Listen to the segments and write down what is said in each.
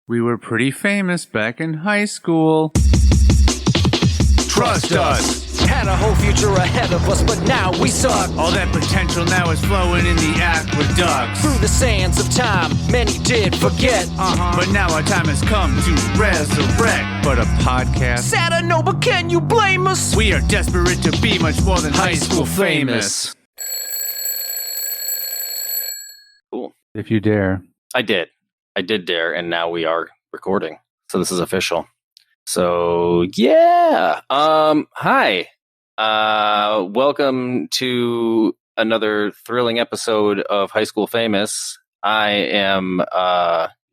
We were pretty famous back in high school. Trust us! Had a whole future ahead of us, but now we suck. All that potential now is flowing in the aqueducts. Through the sands of time, many did forget. But now our time has come to resurrect. But a podcast. Sad I know, but can you blame us? We are desperate to be much more than high school famous. Cool. If you dare. I did dare, and now we are recording. So this is official. So yeah. Hi. Welcome to another thrilling episode of High School Famous. I am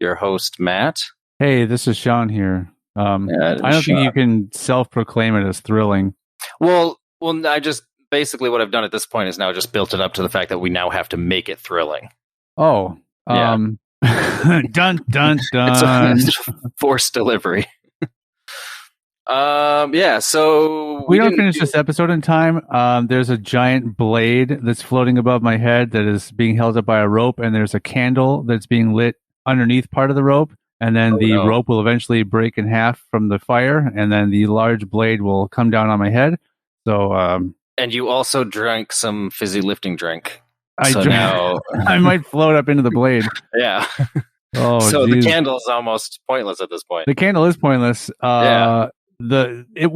your host, Matt. Hey, this is Sean here. I don't think you can self-proclaim it as thrilling. Well, I just basically what I've done at this point is now just built it up to the fact that we now have to make it thrilling. Oh, yeah. Dun dun dun. It's forced delivery. So we don't finish this episode in time. There's a giant blade that's floating above my head that is being held up by a rope, and there's a candle that's being lit underneath part of the rope, and then rope will eventually break in half from the fire, and then the large blade will come down on my head. So, and you also drank some fizzy lifting drink. Now I might float up into the blade. Yeah. Oh, so geez. the candle is almost pointless at this point. The candle is pointless. It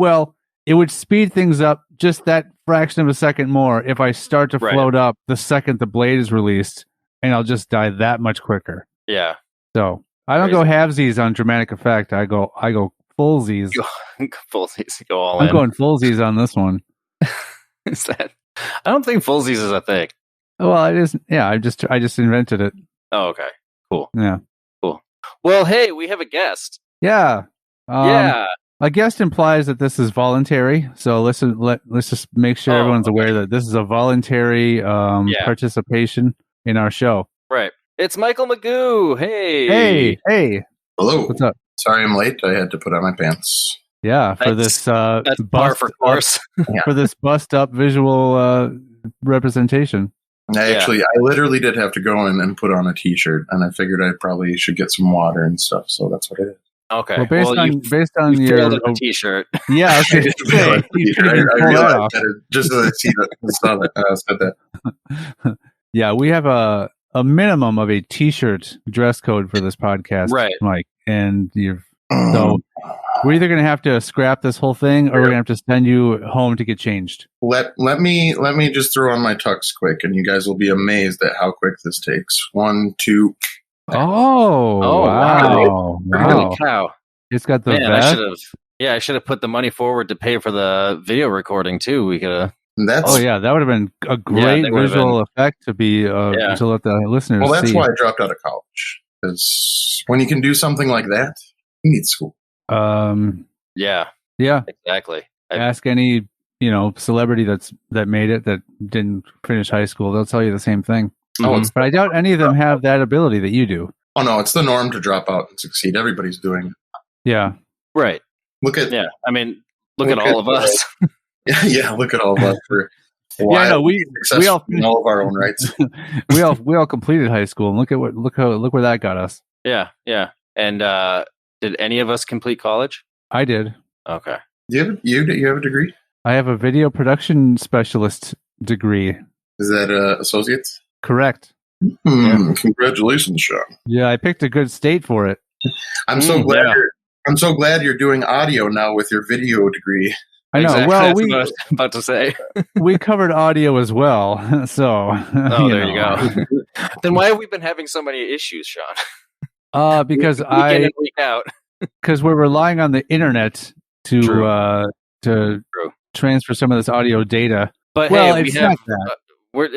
would speed things up just that fraction of a second more if I start to float up the second the blade is released, and I'll just die that much quicker. Yeah. So I don't go halvesies on dramatic effect. I go fullsies. Fullsies. Go all in. I'm going fullsies on this one. Is that? I don't think fullsies is a thing. Well, it is. Yeah, I just invented it. Oh, okay. Cool. Yeah. Cool. Well, hey, we have a guest. Yeah. Yeah. A guest implies that this is voluntary, so let's just make sure everyone's aware that this is a voluntary participation in our show. Right. It's Michael Magoo. Hey. Hey. Hello. What's up? Sorry I'm late. I had to put on my pants. Yeah, for this that's par for course. For this bust up visual representation. I literally did have to go in and put on a t-shirt, and I figured I probably should get some water and stuff, so that's what I did. Okay. Well, based on you your t-shirt. Yeah, okay. I realized that just as I saw that, said that. Yeah, we have a minimum of a t-shirt dress code for this podcast, right, Mike? And so we're either going to have to scrap this whole thing, or we're going to have to send you home to get changed. Let me just throw on my tux quick, and you guys will be amazed at how quick this takes. 1, 2. Wow! Holy cow! It's got the vest. I should have put the money forward to pay for the video recording too. We could have. That would have been a great visual effect to be to let the listeners see. Well, that's why I dropped out of college, because when you can do something like that, you need school. Yeah, exactly. Ask any celebrity that made it that didn't finish high school; they'll tell you the same thing. But I doubt any of them have that ability that you do. Oh no, it's the norm to drop out and succeed. Everybody's doing it. Yeah. Right. Look at all of us. Look at all of us for we all in all of our own rights. we all completed high school, and look where that got us. Yeah. And did any of us complete college? I did. Okay. You have a degree? I have a video production specialist degree. Is that associates? Correct. Congratulations, Sean. Yeah, I picked a good state for it. I'm so glad you're doing audio now with your video degree. I know. Exactly. Well, that's what I was about to say. We covered audio as well, so. There you go. Then why have we been having so many issues, Sean? Because week in and week out. Because we're relying on the internet to transfer some of this audio data. But hey, we have that. We're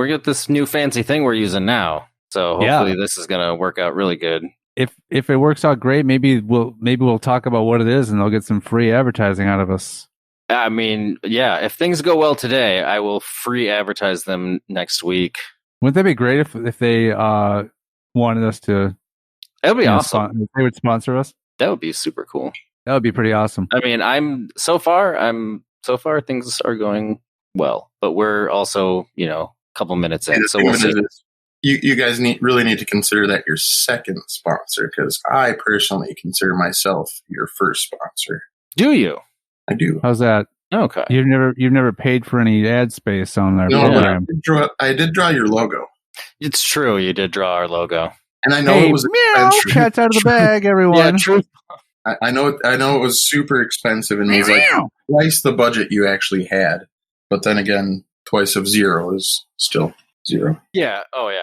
got this new fancy thing we're using now, so hopefully this is gonna work out really good. If it works out great, maybe we'll talk about what it is, and they'll get some free advertising out of us. I mean, yeah, if things go well today, I will free advertise them next week. Wouldn't that be great if they wanted us to? That would be awesome. If they would sponsor us. That would be super cool. That would be pretty awesome. I mean, so far things are going well, but we're also, a couple minutes in, so we'll see. you guys really need to consider that your second sponsor, because I personally consider myself your first sponsor. Do you? I do. How's that? Okay. You've never paid for any ad space on our program. I did draw your logo. It's true. You did draw our logo. And I know it was meow, cat's out of the bag, everyone. Yeah, true. I know it was super expensive, and it was like twice the budget you actually had. But then again, twice of zero is still zero. Yeah. Oh yeah.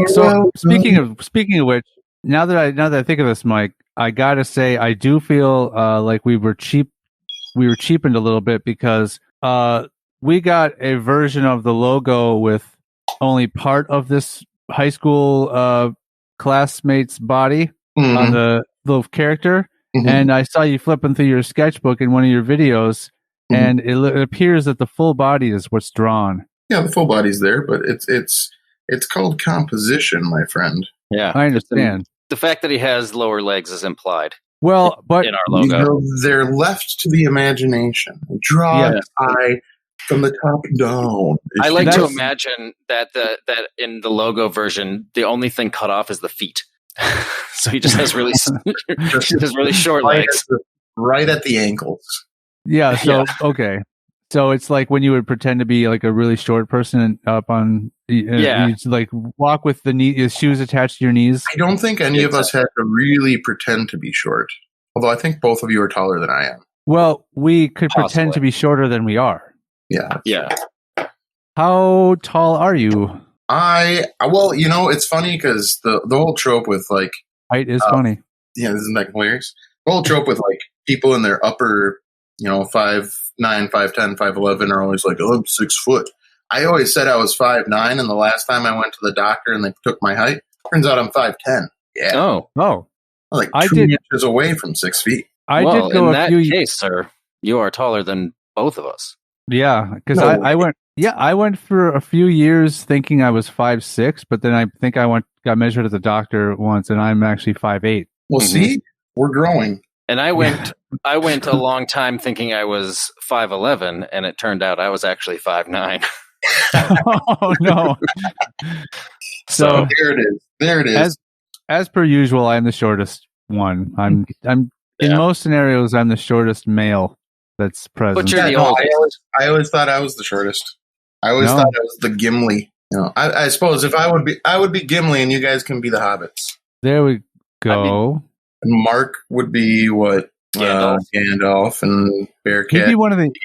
So speaking of which, now that I think of this, Mike, I gotta say I do feel like we were cheapened a little bit because we got a version of the logo with only part of this high school classmate's body on the little character, and I saw you flipping through your sketchbook in one of your videos, and it appears that the full body is what's drawn. Yeah, the full body's there, but it's called composition, my friend. Yeah, I understand. The fact that he has lower legs is implied. Well, but in our logo, they're left to the imagination. Draw an eye from the top down. I like to imagine that in the logo version, the only thing cut off is the feet. So he just has really short legs, right at the ankles. Yeah. So okay. So it's like when you would pretend to be like a really short person up on, you like walk with the shoes attached to your knees. I don't think any of us had to really pretend to be short. Although I think both of you are taller than I am. Well, we could pretend to be shorter than we are. Yeah. Yeah. How tall are you? Well, it's funny because the whole trope with like height is funny. Yeah, isn't that hilarious? The whole trope with like people in their upper, 5'9", 5'10", 5'11" are always like, oh, I'm 6 foot. I always said I was 5'9", and the last time I went to the doctor and they took my height, turns out I'm 5'10". Yeah. Oh. I'm like 2 inches away from 6 feet. I did go in that case, sir, you are taller than both of us. Yeah, because I went. Yeah, I went for a few years thinking I was 5'6", but then I think got measured at the doctor once, and I'm actually 5'8". Well, see, we're growing. And I went a long time thinking I was 5'11", and it turned out I was actually 5'9". Oh no! So there it is. As per usual, I'm the shortest one. I'm in most scenarios, I'm the shortest male that's present. But you're the oldest. I always thought I was the shortest. I always thought I was the Gimli. I suppose if I would be Gimli, and you guys can be the hobbits. There we go. And Mark would be what? Gandalf and Bearcat.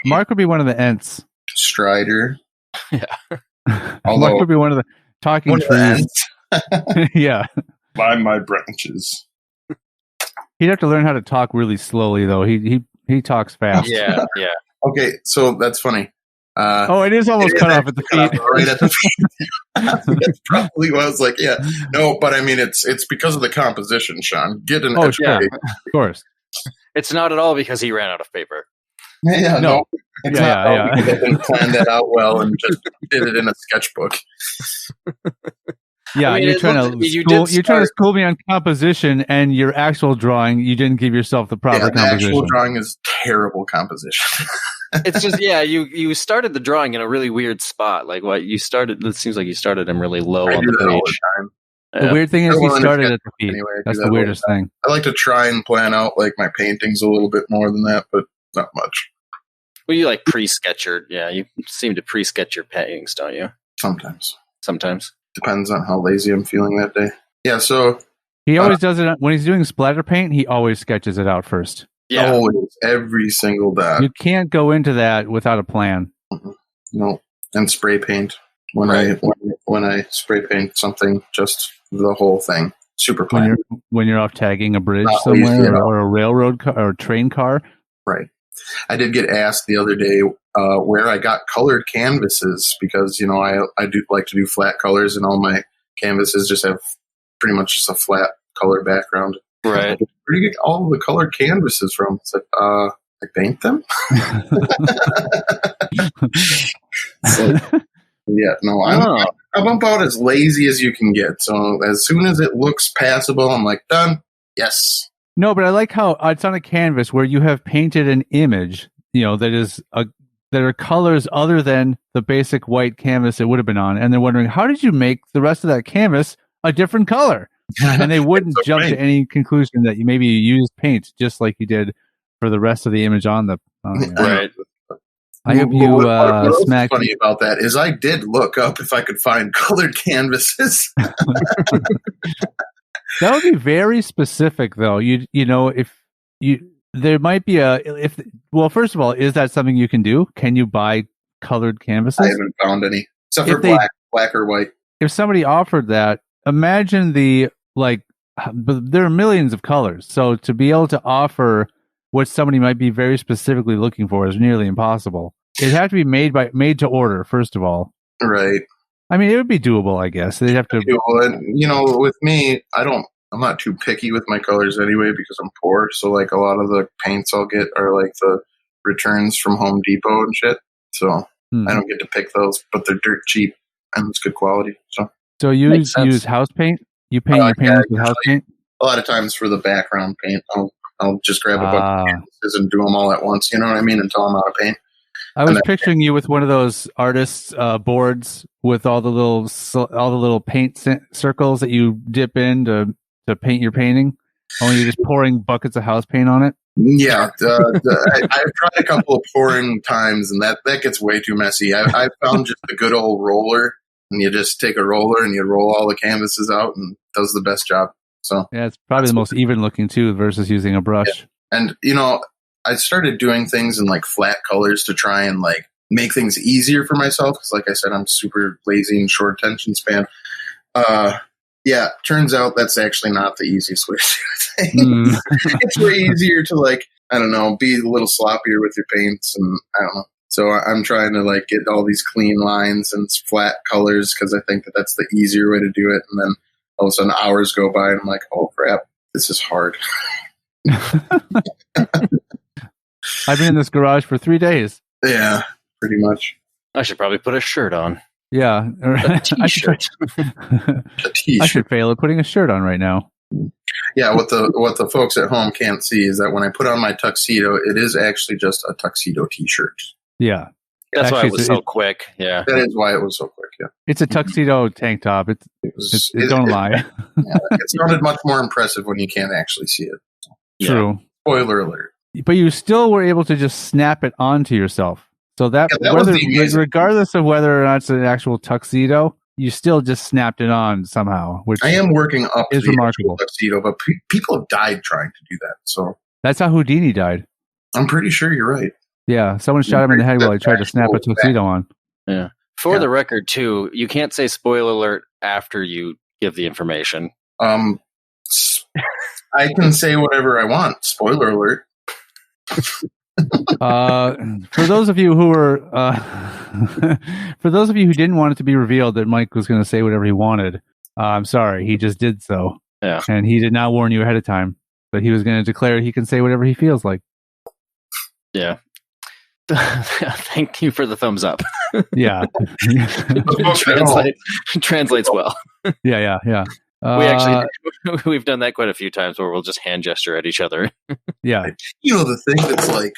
Mark would be one of the Ents. Strider. Yeah. Mark would be one of the talking trees. Yeah. By my branches. He'd have to learn how to talk really slowly, though. He talks fast. Yeah. Okay, so that's funny. It is almost cut off at the feet. Right at the feet. That's probably what I was like, yeah. No, but I mean, it's because of the composition, Sean. Get an education. Of course. It's not at all because he ran out of paper. Yeah, no. It's not yeah. They didn't plan that out well and just did it in a sketchbook. Yeah, you're trying to school me on composition, and your actual drawing, you didn't give yourself the proper composition. The actual drawing is terrible composition. It's just, you started the drawing in a really weird spot. Like what you started, it seems like you started him really low on the page. The weird thing is you started at the feet. Anyway, that's the weirdest thing. I like to try and plan out like my paintings a little bit more than that, but not much. Well, you like pre-sketch you seem to pre-sketch your paintings, don't you? Sometimes. Depends on how lazy I'm feeling that day. Yeah, so... He always does it, when he's doing splatter paint, he always sketches it out first. Yeah. Always, every single day. You can't go into that without a plan. Mm-hmm. No, and spray paint. When I spray paint something, just the whole thing. Super plan. When you're off tagging a bridge somewhere, or a railroad car, or a train car. Right. I did get asked the other day where I got colored canvases because, I do like to do flat colors, and all my canvases just have pretty much just a flat color background. Right. Where do you get all of the colored canvases from? It's like, I paint them? I'm about as lazy as you can get. So as soon as it looks passable, I'm like, done. Yes. No, but I like how it's on a canvas where you have painted an image, that is that are colors other than the basic white canvas it would have been on, and they're wondering, how did you make the rest of that canvas a different color? And they wouldn't jump to any conclusion that you maybe used paint just like you did for the rest of the image on the Right. I hope you what's smacked. funny about that is I did look up if I could find colored canvases. That would be very specific, though. You know, if you there might be well, first of all, is that something you can do? Can you buy colored canvases? I haven't found any except for black or white. If somebody offered that, imagine there are millions of colors. So to be able to offer what somebody might be very specifically looking for is nearly impossible. It'd have to be made to order, first of all. Right. I mean, it would be doable, I guess. They'd have to. And, with me, I'm not too picky with my colors anyway because I'm poor. So like a lot of the paints I'll get are like the returns from Home Depot and shit. So I don't get to pick those, but they're dirt cheap and it's good quality. So you use house paint? You paint your paintings with house paint? A lot of times for the background paint, I'll just grab a bunch of canvases and do them all at once. You know what I mean? Until I'm out of paint. I was picturing you with one of those artists' boards with all the little paint circles that you dip in to paint your painting. Only you're just pouring buckets of house paint on it. Yeah, I've tried a couple of pouring times, and that gets way too messy. I found just a good old roller, and you just take a roller and you roll all the canvases out, and it does the best job. So yeah, it's probably the most even looking too versus using a brush. Yeah. And I started doing things in like flat colors to try and like make things easier for myself. Because like I said, I'm super lazy and short attention span. Yeah, turns out that's actually not the easiest way to do things. It's way easier to like, I don't know, be a little sloppier with your paints and I don't know. So I'm trying to like get all these clean lines and flat colors because I think that's the easier way to do it. And then all of a sudden hours go by and I'm like, oh crap, this is hard. I've been in this garage for 3 days. Yeah, pretty much. I should probably put a shirt on. Yeah. A t-shirt. I should fail at putting a shirt on right now. Yeah, what the folks at home can't see is that when I put on my tuxedo, it is actually just a tuxedo t-shirt. Yeah. That's why it was so quick. Yeah. That is why it was so quick, yeah. It's a tuxedo tank top. Don't lie. Yeah, it sounded much more impressive when you can't actually see it. True. Spoiler alert. But you still were able to just snap it onto yourself. So that regardless of whether or not it's an actual tuxedo, you still just snapped it on somehow. Which I am working up is to the remarkable. Tuxedo, but people have died trying to do that. So that's how Houdini died. I'm pretty sure you're right. Yeah, someone shot him in the head while he tried to snap a tuxedo on. Yeah. For the record, too, you can't say spoiler alert after you give the information. I can say whatever I want. Spoiler alert. For those of you who didn't want it to be revealed that Mike was going to say whatever he wanted, I'm sorry, he just did so. Yeah, and he did not warn you ahead of time that he was going to declare he can say whatever he feels like. Yeah. Thank you for the thumbs up. Yeah, translates well. Yeah. We've done that quite a few times where we'll just hand gesture at each other. Yeah. The thing that's like,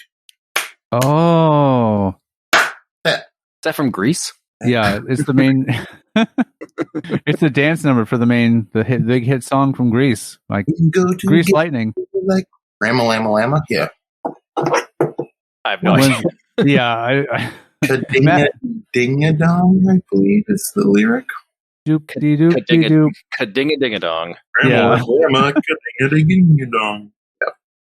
oh, is that from Grease? Yeah, it's the main. It's the dance number for the big hit song from Grease, like Grease Lightning, like Rama Lama Lama. Yeah, I have no idea. Yeah, Ding-a-dong, I believe is the lyric. Ka-ding-a-ding-a-dong. Yeah. Ka-ding-a-ding-a-dong.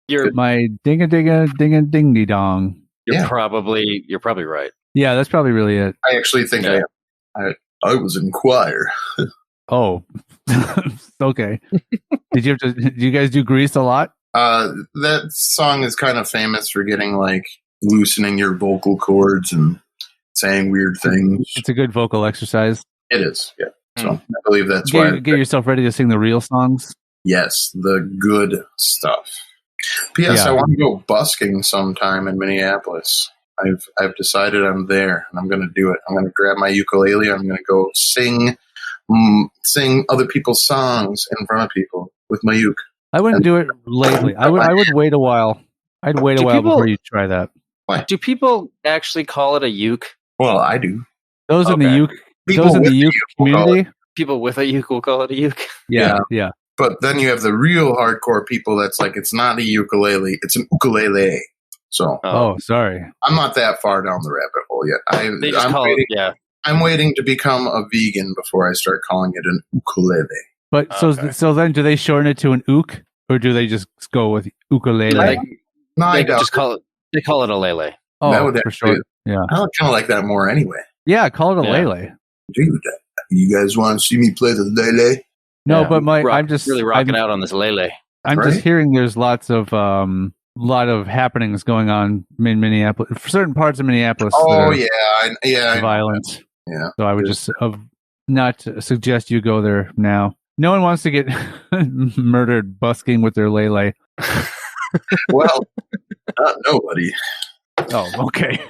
You're my ding-a-ding-a-ding-a-ding-dee-dong. You're probably right. Yeah, that's probably really it. I actually think I was in choir. Oh, okay. Did you guys do Grease a lot? That song is kind of famous for getting like loosening your vocal cords and saying weird things. It's a good vocal exercise. It is, yeah. So I believe that's why. Get yourself ready to sing the real songs. Yes, the good stuff. P.S. I want to go busking sometime in Minneapolis. I've decided I'm there, and I'm going to do it. I'm going to grab my ukulele. I'm going to go sing other people's songs in front of people with my uke. I wouldn't do it lately. I would wait a while. I'd wait a while before you try that. Why? Do people actually call it a uke? Well, I do. Those in the Okay. uke, People those in with the the uke uke will call community. People with a uke will call it a uke. Yeah. But then you have the real hardcore people that's like, it's not a ukulele, it's an ukulele. So, Oh, sorry. I'm not that far down the rabbit hole yet. They just call it, yeah. I'm waiting to become a vegan before I start calling it an ukulele. But so then, do they shorten it to an ook, or do they just go with ukulele? I They doubt just call it. They call it a lele. Oh, that would for sure. Yeah. I kind of like that more anyway. Yeah, call it a Yeah. Lele. Dude, you guys want to see me play the Lele? No, Yeah. but I'm just really rocking out on this lele. I'm Right? just hearing there's lot of happenings going on in Minneapolis, certain parts of Minneapolis that Oh are yeah, I know violent. that. Yeah. So I would just not suggest you go there now. No one wants to get murdered busking with their Lele. Well, not nobody. Oh, okay.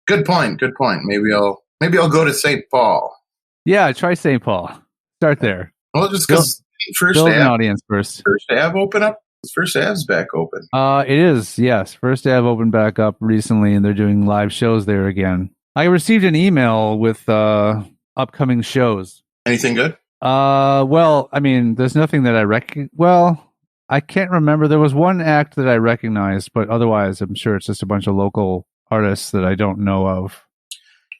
Good point. Maybe I'll go to St. Paul. Yeah, try St. Paul. Start there. Well, just because First Build an Ave audience first. open up. First Ave's back open. It is, yes. First Ave opened back up recently, and they're doing live shows there again. I received an email with upcoming shows. Anything good? Well, I mean, there's nothing that I Well, I can't remember. There was one act that I recognized, but otherwise, I'm sure it's just a bunch of local artists that I don't know of.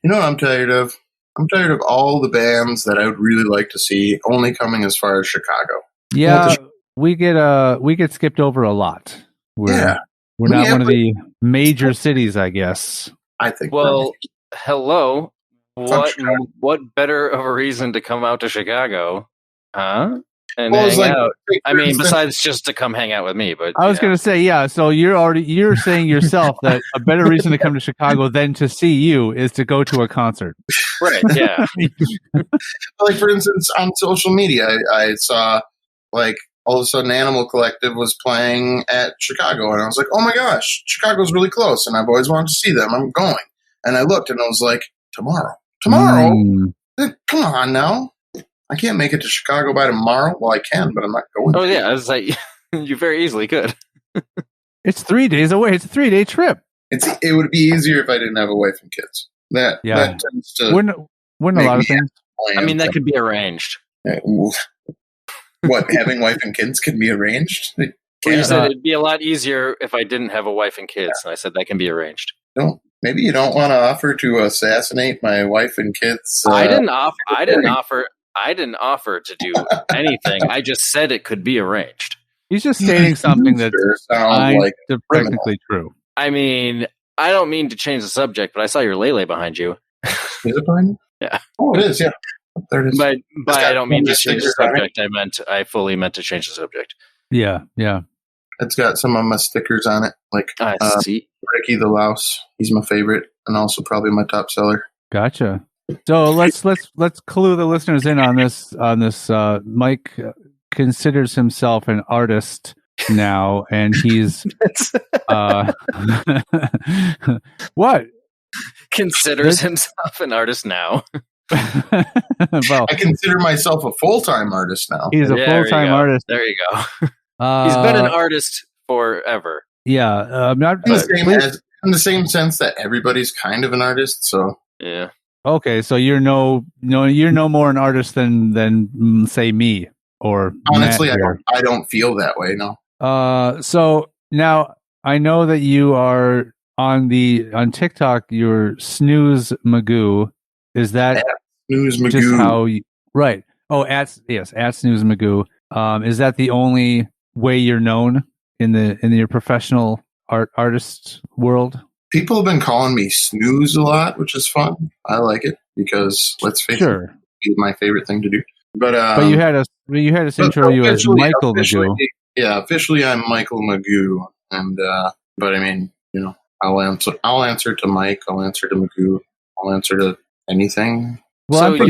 You know what I'm tired of? I'm tired of all the bands that I would really like to see only coming as far as Chicago. Yeah, we get skipped over a lot. We're not one of the major cities, I guess. I think. Well, hello. What better of a reason to come out to Chicago, huh? And hang out. I mean, besides just to come hang out with me, but I was going to say, yeah. So you're saying yourself that a better reason to come to Chicago than to see you is to go to a concert, right? Yeah. Like for instance, on social media, I saw like all of a sudden Animal Collective was playing at Chicago, and I was like, oh my gosh, Chicago's really close, and I've always wanted to see them. I'm going, and I looked, and I was like, tomorrow. Come on now. I can't make it to Chicago by tomorrow. Well, I can, but I'm not going. Oh, yeah. I was like, you very easily could. It's 3 days away. It's a 3-day trip. It would be easier if I didn't have a wife and kids. That tends to wouldn't a lot of things. I mean, that could be arranged. What, having wife and kids can be arranged? Well, you said it'd be a lot easier if I didn't have a wife and kids, and I said that can be arranged. No, maybe you don't want to offer to assassinate my wife and kids. I didn't offer to do anything. I just said it could be arranged. He's just stating something that's technically true. I mean, I don't mean to change the subject, but I saw your Lele behind you. Is it behind? Yeah. Oh, it is. Yeah. There it is. But I don't mean to change the subject. I fully meant to change the subject. Yeah. It's got some of my stickers on it, like see. Ricky the Louse. He's my favorite, and also probably my top seller. Gotcha. So let's clue the listeners in on this. Mike considers himself an artist now, and he's what? Considers himself an artist now. Well, I consider myself a full-time artist now. He's a full-time artist. There you go. He's been an artist forever. Yeah, in the same sense that everybody's kind of an artist. So yeah. Okay, so you're no more an artist than say me or honestly, I don't feel that way. No. So now I know that you are on TikTok. You're Snooze Magoo. Is that at Snooze Magoo? Just how you, right? Oh, at Snooze Magoo. Is that the only way you're known in your professional artist world? People have been calling me Snooze a lot, which is fun. I like it because let's face it, it's my favorite thing to do. But you had us intro you as Michael Magoo. Yeah, officially I'm Michael Magoo, and but I mean, you know, I'll answer to Mike. I'll answer to Magoo. I'll answer to anything. Well, so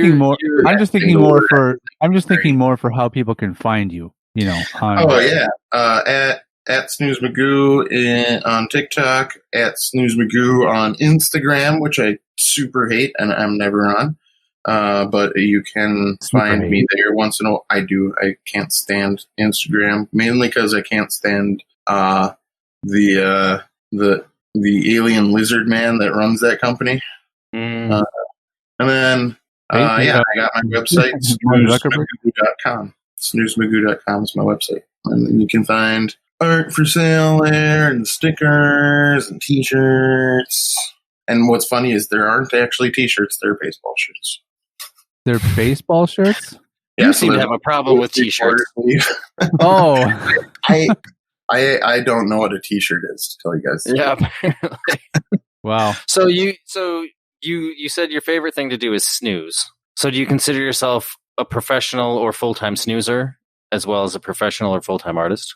I'm just thinking more for how people can find you. You know. At Snooze Magoo on TikTok, at Snooze Magoo on Instagram, which I super hate and I'm never on. But you can find me there once in a while. I do. I can't stand Instagram, mainly because I can't stand the the alien lizard man that runs that company. And then, I got my website, snoozemagoo.com. Snoozemagoo.com is my website. And then you can find art for sale there, and stickers, and t-shirts. And what's funny is there aren't actually t-shirts, they're baseball shirts. They're baseball shirts? Yeah, you seem to have a problem with t-shirts. Oh. I don't know what a t-shirt is, to tell you guys. Yeah, apparently. Wow. So you said your favorite thing to do is snooze. So do you consider yourself a professional or full-time snoozer, as well as a professional or full-time artist?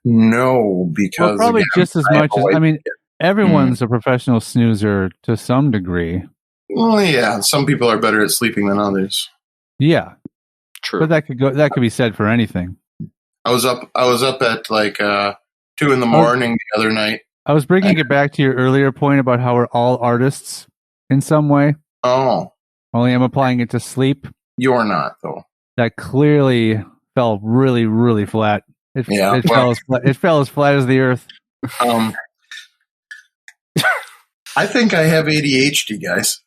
No, because probably just as much as everyone's a professional snoozer to some degree. Well, yeah, some people are better at sleeping than others. Yeah, true. But that could be said for anything. I was up at like 2 a.m. the other night. I was bringing it back to your earlier point about how we're all artists in some way. Oh, only I'm applying it to sleep. You're not, though. That clearly fell really, really flat. It fell as flat as the earth. I think I have ADHD, guys.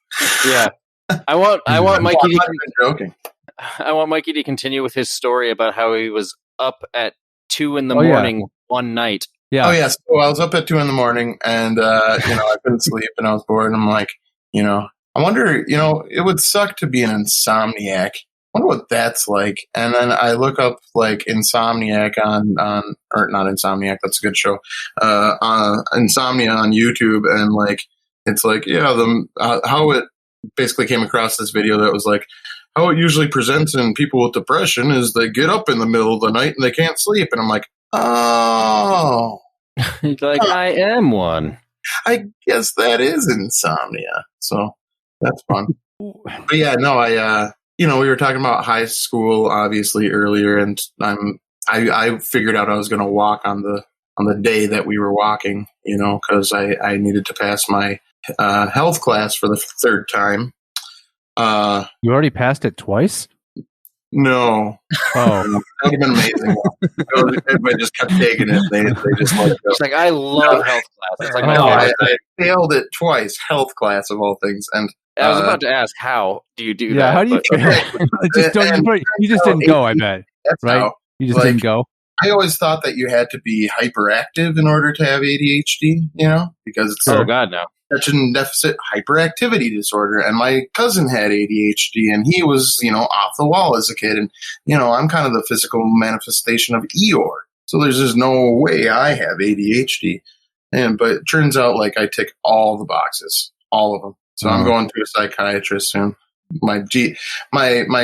Yeah, I want Mikey to joking. I want Mikey to continue with his story about how he was up at 2 a.m. one night. Yeah. Oh yeah. So I was up at 2 a.m. and I couldn't sleep and I was bored and I'm like, I wonder, it would suck to be an insomniac. I wonder what that's like. And then I look up like Insomniac or not Insomniac, that's a good show. Insomnia on YouTube, and like it's like, how it basically came across this video that was like, how it usually presents in people with depression is they get up in the middle of the night and they can't sleep. And I'm like, oh. Like, I am one. I guess that is insomnia. So that's fun. But yeah, no, we were talking about high school obviously earlier, and I figured out I was going to walk on the day that we were walking, because I needed to pass my health class for the third time. You already passed it twice? No. Oh, that would have been amazing. Everybody just kept taking it. They just it's like, I love health class. It's like I failed it twice, health class of all things. And I was about to ask, how do you do that? Yeah, how do you you just didn't go, I bet. Right? How, you just didn't go? I always thought that you had to be hyperactive in order to have ADHD, because it's God, no. attention deficit hyperactivity disorder. And my cousin had ADHD, and he was, off the wall as a kid. And, I'm kind of the physical manifestation of Eeyore. So there's just no way I have ADHD. But it turns out like I tick all the boxes, all of them. So I'm going to a psychiatrist soon. My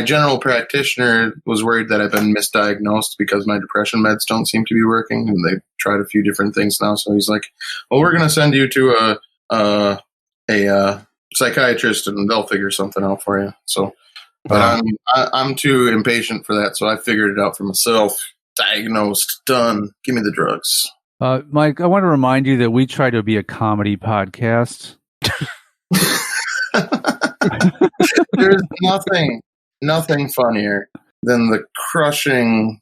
general practitioner was worried that I've been misdiagnosed because my depression meds don't seem to be working, and they've tried a few different things now. So he's like, "Well, we're going to send you to a psychiatrist, and they'll figure something out for you." So, but I'm too impatient for that, so I figured it out for myself. Diagnosed, done. Give me the drugs. Mike, I want to remind you that we try to be a comedy podcast. There's nothing funnier than the crushing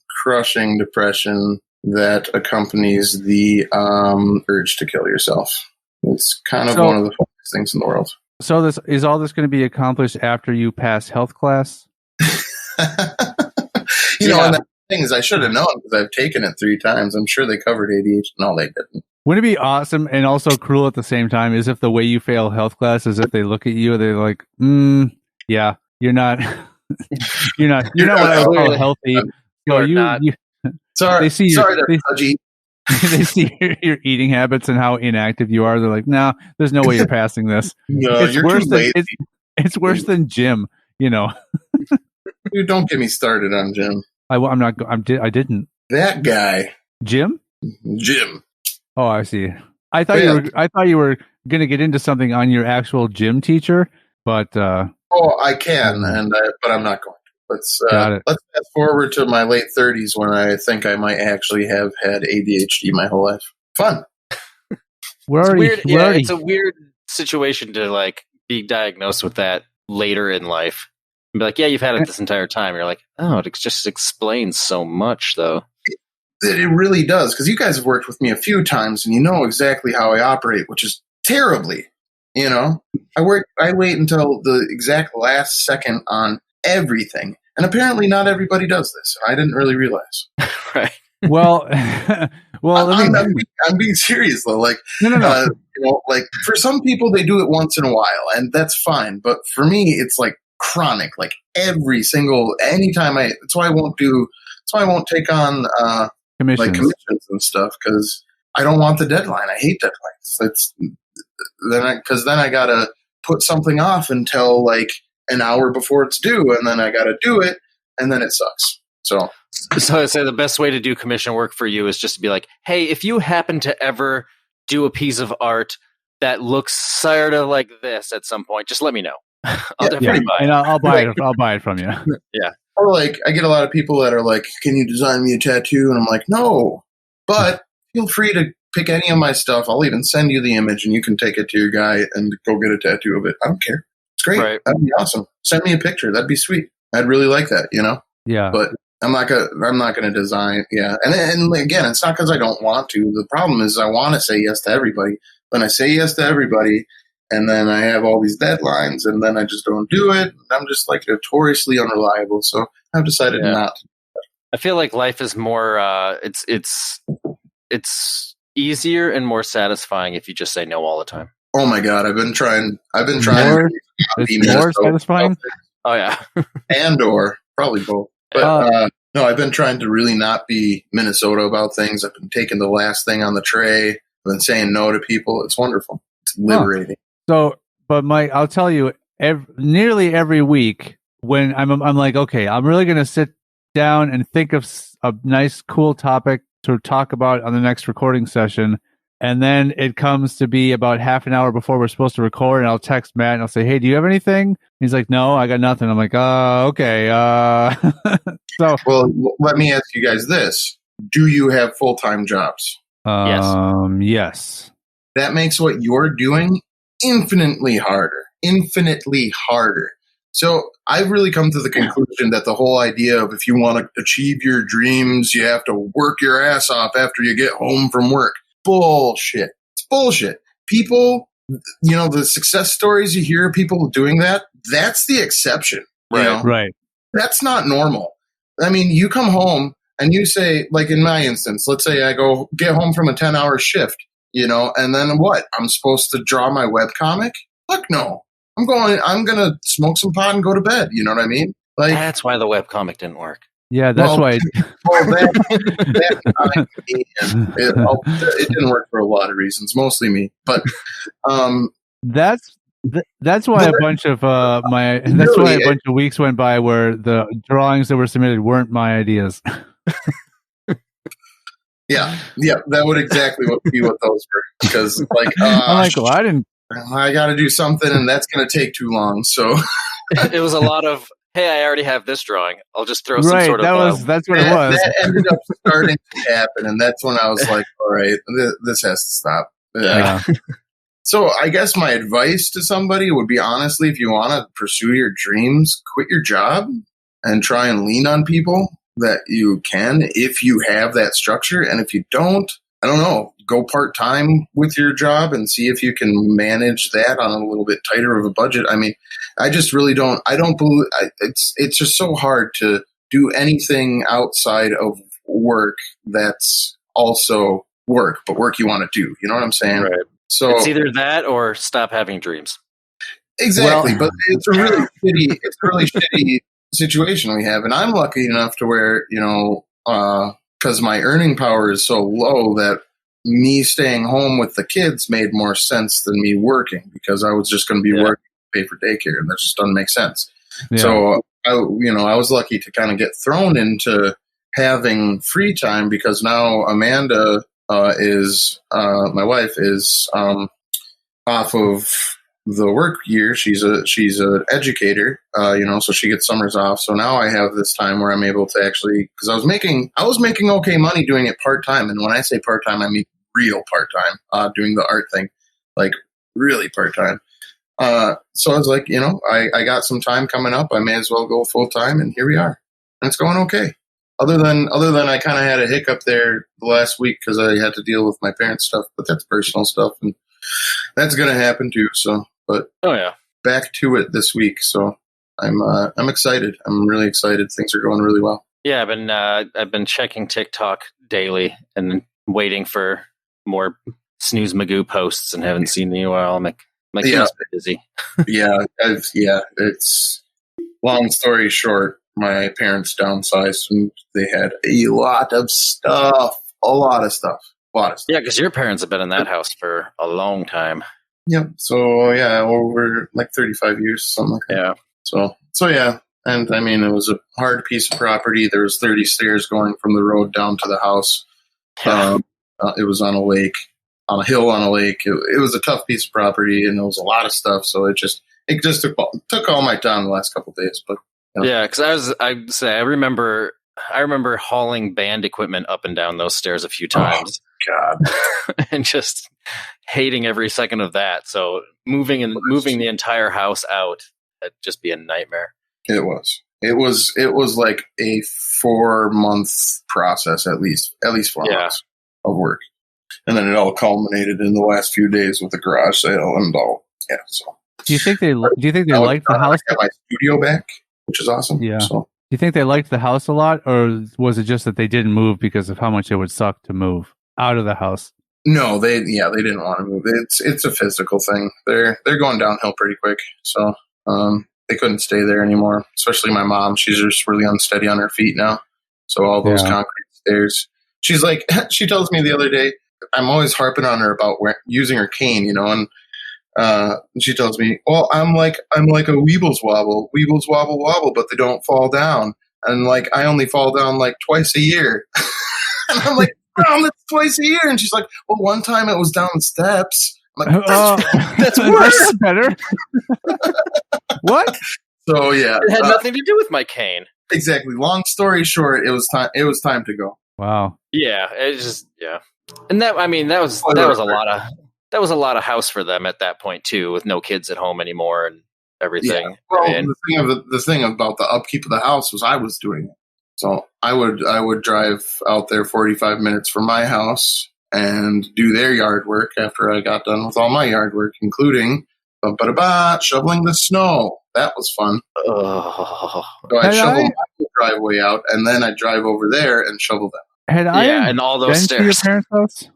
depression that accompanies the urge to kill yourself. It's kind of one of the funniest things in the world. So is all this going to be accomplished after you pass health class? And the thing is, I should have known because I've taken it 3 times. I'm sure they covered ADHD. No, they didn't. Wouldn't it be awesome and also cruel at the same time is if the way you fail health class is if they look at you and they're like, yeah, you're not what I would call healthy. Sorry, they see they see your eating habits and how inactive you are. They're like, no, there's no way you're passing this. No, it's you're worse too than lazy. it's worse than Jim. Dude, don't get me started on Jim. I didn't. That guy, Jim. Oh, I see. I thought you were going to get into something on your actual gym teacher, but I can, but I'm not going to. Let's fast forward to my late 30s when I think I might actually have had ADHD my whole life. Fun. It's a weird situation to like be diagnosed with that later in life. And be like, yeah, you've had it this entire time. You're like, oh, it just explains so much, though. it really does, because you guys have worked with me a few times and you know exactly how I operate, which is terribly. You know, I wait until the exact last second on everything, and apparently not everybody does this. I didn't really realize. Right. Well, I'm being serious though. Like, no. You know, like for some people they do it once in a while, and that's fine. But for me, it's like chronic. Like anytime that's why I won't take on like commissions and stuff, because I don't want the deadline. I hate deadlines. Then I gotta put something off until like an hour before it's due, and then I gotta do it, and then it sucks. So I say the best way to do commission work for you is just to be like, hey, if you happen to ever do a piece of art that looks sort of like this at some point, just let me know. I'll definitely buy it. And I'll buy it. I'll buy it from you. Yeah. Or like, I get a lot of people that are like, can you design me a tattoo? And I'm like, no, but feel free to pick any of my stuff. I'll even send you the image and you can take it to your guy and go get a tattoo of it. I don't care. It's great. Right. That'd be awesome. Send me a picture. That'd be sweet. I'd really like that, you know? Yeah. But I'm not gonna design. Yeah. And again, it's not because I don't want to. The problem is I want to say yes to everybody. When I say yes to everybody, and then I have all these deadlines, and then I just don't do it. I'm just like notoriously unreliable. So I've decided not to. I feel like life is more. It's easier and more satisfying if you just say no all the time. Oh my God, I've been trying. It's more satisfying. Oh yeah, or probably both. But no, I've been trying to really not be Minnesota about things. I've been taking the last thing on the tray. I've been saying no to people. It's wonderful. It's liberating. So, but Mike, I'll tell you, nearly every week when I'm like, okay, I'm really going to sit down and think of a nice, cool topic to talk about on the next recording session. And then it comes to be about half an hour before we're supposed to record, and I'll text Matt and I'll say, hey, do you have anything? He's like, no, I got nothing. I'm like, okay. So, well, let me ask you guys this. Do you have full-time jobs? Yes. That makes what you're doing infinitely harder. So I've really come to the conclusion that the whole idea of if you want to achieve your dreams, you have to work your ass off after you get home from work. Bullshit. It's bullshit. People, you know, the success stories you hear of people doing that, that's the exception. Right. That's not normal. I mean, you come home and you say, like in my instance, let's say I go get home from a 10-hour shift, you know, and then what? I'm supposed to draw my webcomic? Fuck no. I'm going to smoke some pot and go to bed. You know what I mean? Like, that's why the webcomic didn't work. Yeah, that's why. It didn't work for a lot of reasons, mostly me. But that's why a bunch of weeks went by where the drawings that were submitted weren't my ideas. Yeah, that would exactly be what those were. Because like, I got to do something, and that's going to take too long. So it was a lot of, hey, I already have this drawing. I'll just throw some sort of. That's what it was. That ended up starting to happen, and that's when I was like, all right, this has to stop. Yeah. So I guess my advice to somebody would be, honestly, if you want to pursue your dreams, quit your job and try and lean on people that you can, if you have that structure. And if you don't, I don't know, go part-time with your job and see if you can manage that on a little bit tighter of a budget. I mean, I just really I don't believe it's just so hard to do anything outside of work that's also work, but work you want to do. You know what I'm saying? Right. So it's either that or stop having dreams. Exactly. But it's a really shitty situation we have. And I'm lucky enough to where, you know, because my earning power is so low that me staying home with the kids made more sense than me working, because I was just going to be working to pay for daycare, and that just doesn't make sense. Yeah. So, I was lucky to kind of get thrown into having free time, because now Amanda my wife is off of the work year. She's an educator, so she gets summers off. So now I have this time where I'm able to actually, because I was making okay money doing it part time, and when I say part time, I mean real part time, doing the art thing, like really part time. So I was like, I got some time coming up. I may as well go full time, and here we are, and it's going okay. Other than I kind of had a hiccup there the last week because I had to deal with my parents' stuff, but that's personal stuff, and that's going to happen too. So, but back to it this week. So I'm excited. I'm really excited. Things are going really well. Yeah, I've been checking TikTok daily and waiting for more Snooze Magoo posts and haven't seen you in a while. I'm busy. It's long story short. My parents downsized and they had a lot of stuff. Yeah, because your parents have been in that house for a long time. Yep. So over like 35 years, something like that. Yeah. So yeah. And I mean, it was a hard piece of property. There was 30 stairs going from the road down to the house. It was on a lake, on a hill on a lake. It was a tough piece of property, and there was a lot of stuff. So it just took all my time the last couple of days. But yeah, because I remember hauling band equipment up and down those stairs a few times. Oh, God. And just hating every second of that. So moving the entire house out, that'd just be a nightmare. It was like a 4-month process, at least 4 months of work. And then it all culminated in the last few days with the garage sale and all. Yeah. So do you think they liked the house? I got my studio back, which is awesome. Yeah. So do you think they liked the house a lot, or was it just that they didn't move because of how much it would suck to move out of the house? No, they didn't want to move. It's a physical thing. They're going downhill pretty quick. So they couldn't stay there anymore, especially my mom. She's just really unsteady on her feet now. So all those concrete stairs. She's like, she tells me the other day, I'm always harping on her about using her cane, and she tells me, well, I'm like a Weebles wobble, but they don't fall down. And like, I only fall down like twice a year. And I'm like, Mom, that's twice a year. And she's like, well, one time it was down the steps. I'm like, that's worse. That's better. What? So yeah, it had nothing to do with my cane. Exactly. Long story short, it was time to go. Wow. Yeah, it's just and that was a lot of house for them at that point too, with no kids at home anymore and everything. Yeah. Well, the thing about the upkeep of the house was I was doing it. So I would drive out there 45 minutes from my house and do their yard work after I got done with all my yard work, including shoveling the snow. That was fun. Oh. So I shoveled my driveway out, and then I drive over there and shovel that. And all those stairs. To your parents' house?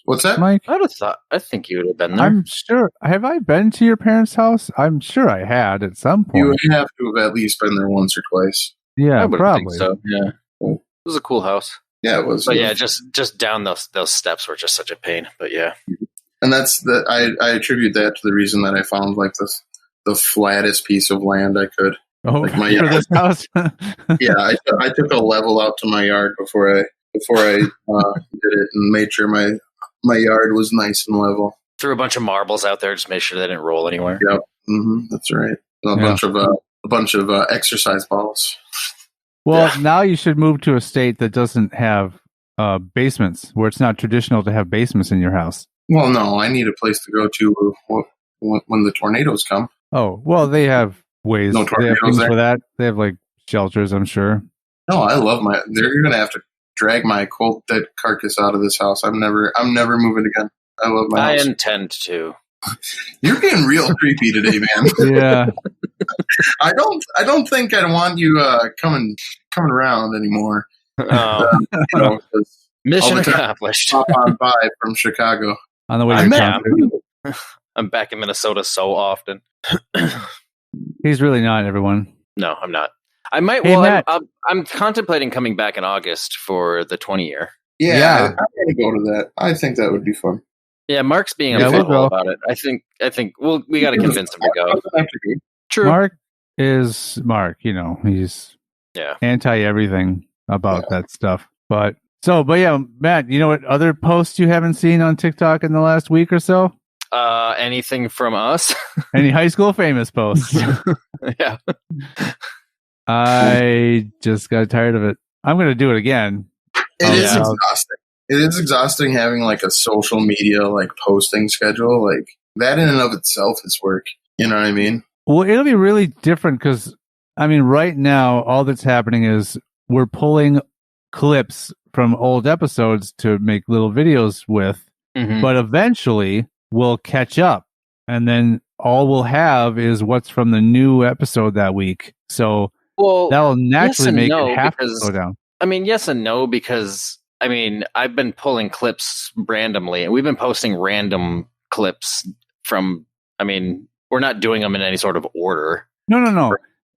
What's that, Mike? I think you would have been there. I'm sure. Have I been to your parents' house? I'm sure I had at some point. You have to have at least been there once or twice. Yeah, I probably. Think so. Yeah, it was a cool house. Yeah, it was. But yeah, just down those steps were just such a pain. But yeah, and that's I attribute that to the reason that I found like the flattest piece of land I could. Oh, like my for this house. Yeah, I took a level out to my yard before I did it and made sure my yard was nice and level. Threw a bunch of marbles out there, just made sure they didn't roll anywhere. Yep, that's right. A bunch of exercise balls. Well, now you should move to a state that doesn't have basements, where it's not traditional to have basements in your house. Well, no, I need a place to go to when the tornadoes come. Oh, well, they have ways. No they have things there. for that. They have like shelters, I'm sure. No, I love they're going to have to drag my cold dead carcass out of this house. I'm never moving again. I love my house. I intend to. You're getting real creepy today, man. Yeah. I don't think I want you coming around anymore. Mission accomplished. Pop on by from Chicago. On the way I'm back in Minnesota so often. He's really not, everyone. No, I'm not. I might. Hey, I'm contemplating coming back in August for the 20 year. Yeah. I'm going to go to that. I think that would be fun. Yeah, Mark's being unfaithful about it. I think we got to convince him to go. True. Mark is Mark. He's anti everything about that stuff. But yeah, Matt, you know what other posts you haven't seen on TikTok in the last week or so? Anything from us? Any high school famous posts? Yeah. I just got tired of it. I'm going to do it again. It is exhausting. It is exhausting having like a social media like posting schedule. Like that in and of itself is work. You know what I mean? Well, it'll be really different because right now all that's happening is we're pulling clips from old episodes to make little videos with, but eventually we'll catch up, and then all we'll have is what's from the new episode that week. So that'll naturally make it have to slow down. I mean, yes and no, because I mean, I've been pulling clips randomly, and we've been posting random clips from. I mean, we're not doing them in any sort of order. No.